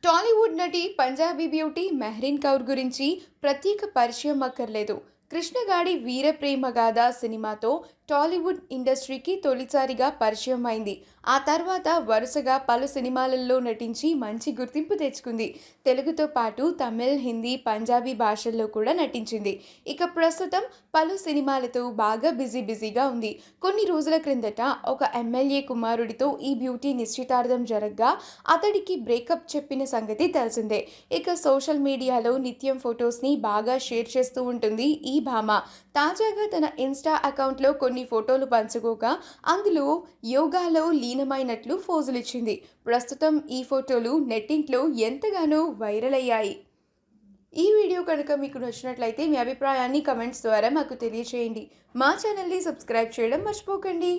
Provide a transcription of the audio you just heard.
టాలీవుడ్ నటి పంజాబీ బ్యూటీ మెహ్రీన్ కౌర్ గురించి ప్రత్యేక పరిచయం అక్కర్లేదు. కృష్ణగాడి వీరప్రేమ గాథ సినిమాతో టాలీవుడ్ ఇండస్ట్రీకి తొలిసారిగా పరిచయం అయింది. ఆ తర్వాత వరుసగా పలు సినిమాలలో నటించి మంచి గుర్తింపు తెచ్చుకుంది. తెలుగుతో పాటు తమిళ్, హిందీ, పంజాబీ భాషల్లో కూడా నటించింది. ఇక ప్రస్తుతం పలు సినిమాలతో బాగా బిజీగా ఉంది. కొన్ని రోజుల క్రిందట ఒక ఎమ్మెల్యే కుమారుడితో ఈ బ్యూటీ నిశ్చితార్థం జరగ్గా అతడికి బ్రేకప్ చెప్పిన సంగతి తెలిసిందే. ఇక సోషల్ మీడియాలో నిత్యం ఫొటోస్ని బాగా షేర్ చేస్తూ ఉంటుంది ఈ భామ. తాజాగా తన ఇన్స్టా అకౌంట్లో కొన్ని ఫోటోలు పంచుకోగా అందులో యోగాలో లీనమైనట్లు ఫోజులిచ్చింది. ప్రస్తుతం ఈ ఫోటోలు నెట్టింట్లో ఎంతగానో వైరల్ అయ్యాయి. ఈ వీడియో కనుక మీకు నచ్చినట్లయితే మీ అభిప్రాయాన్ని కమెంట్స్ ద్వారా మాకు తెలియచేయండి. మా ఛానల్ని సబ్స్క్రైబ్ చేయడం మర్చిపోకండి.